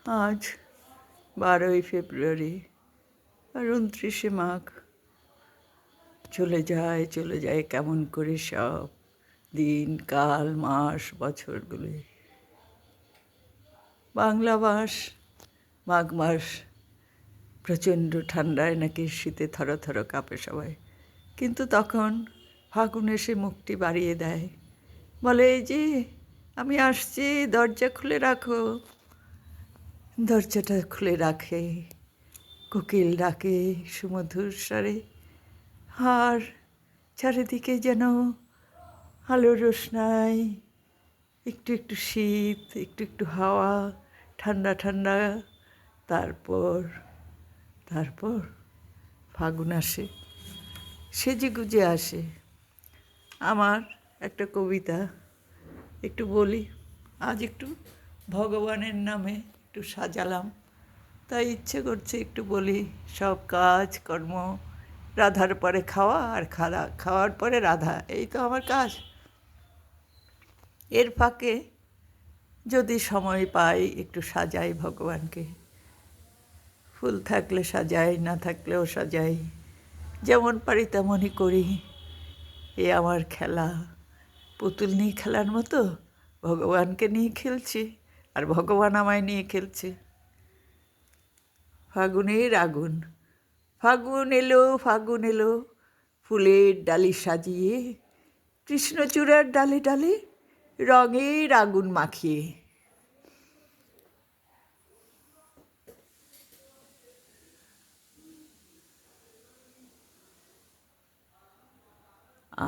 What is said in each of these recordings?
আজ 12ই ফেব্রুয়ারি আর 29শে মাঘ। চলে যায় কেমন করে সব দিন, কাল, মাস, বছরগুলি। বাংলা মাস মাঘ মাস, প্রচণ্ড ঠান্ডায় নাকি শীতে থরথর কাঁপে সবাই। কিন্তু তখন ফাগুন এসে মুখটি বাড়িয়ে দেয়, বলে এই যে আমি আসছি, দরজা খুলে রাখো। দরজাটা খুলে রাখে, কোকিল ডাকে সুমধুর স্বরে, আর চারিদিকে যেন আলোর রোশনাই, একটু একটু শীত, একটু একটু হাওয়া, ঠান্ডা ঠান্ডা। তারপর তারপর ফাগুন আসে, সেজে গুজে আসে। আমার একটা কবিতা একটু বলি। আজ একটু ভগবানের নামে একটু সাজালাম, তাই ইচ্ছে করছে একটু বলি। সব কাজ কর্ম, রাধার পরে খাওয়া, আর খাওয়ার পরে রাধা, এই তো আমার কাজ। এর ফাঁকে যদি সময় পাই একটু সাজাই ভগবানকে। ফুল থাকলে সাজাই, না থাকলেও সাজাই, যেমন পারি তেমনই করি। এ আমার খেলা, পুতুল নিয়ে খেলার মতো ভগবানকে নিয়ে খেলছি, আর ভগবান আমায় নিয়ে খেলছে। ফাগুনের আগুন, ফাগুন এলো, ফুলের ডালি সাজিয়ে, কৃষ্ণচূড়ার ডালে ডালে রঙের আগুন মাখিয়ে।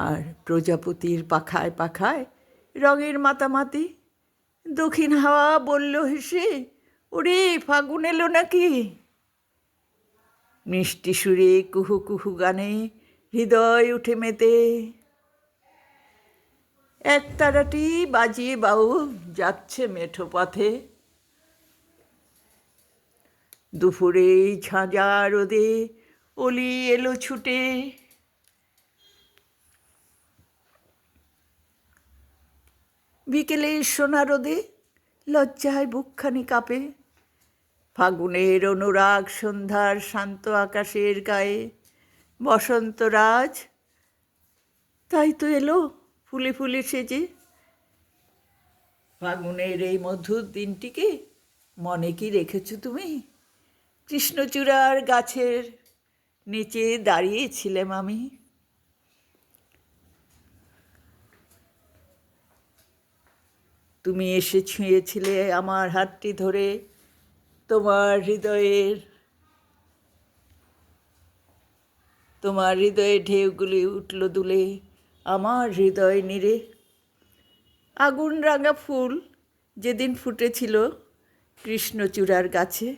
আর প্রজাপতির পাখায় পাখায় রঙের মাতামাতি। দক্ষিণ হাওয়া বলল হেসে, ওরে ফাগুন এলো নাকি। মিষ্টি সুরে কুহু কুহু গানে হৃদয় উঠে মেতে। একতারাটি বাজিয়ে বাউল যাচ্ছে মেঠো পথে। দুপুরে ঝাঁঝা রোদে অলি এলো ছুটে। বিকেলে সোনা রোদে লজ্জায় বুকখানি কাঁপে। ফাগুনের অনুরাগ সন্ধ্যার শান্ত আকাশের গায়ে বসন্তরাজ তাই তো এলো ফুলে ফুলে সেজে। ফাগুনের এই মধুর দিনটিকে মনে কি রেখেছ তুমি? কৃষ্ণচূড়ার গাছের নিচে দাঁড়িয়েছিলাম আমি। তুমি এসে ছুঁয়েছিলে আমার হাতটি ধরে, তোমার হৃদয়ে ঢেউগুলি উঠল দুলে আমার হৃদয় নীড়ে। আগুন রাঙা ফুল যেদিন ফুটেছিল কৃষ্ণচূড়ার গাছে,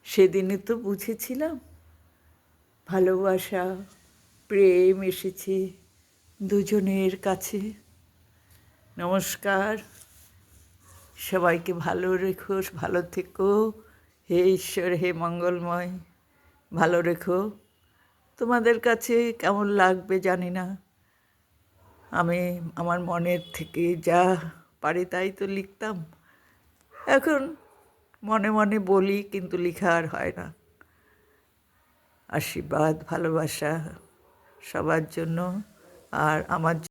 সেদিনই তো বুঝেছিলাম ভালোবাসা, প্রেম এসেছে দুজনের কাছে। নমস্কার, সবাইকে ভালো রেখো, ভালো থেকো। হে ঈশ্বর, হে মঙ্গলময়, ভালো রেখো। তোমাদের কাছে কেমন লাগবে জানি না, আমি আমার মনের থেকে যা পারি তাই তো লিখতাম। এখন মনে মনে বলি, কিন্তু লেখা আর হয় না। আশীর্বাদ, ভালোবাসা সবার জন্য, আর আমার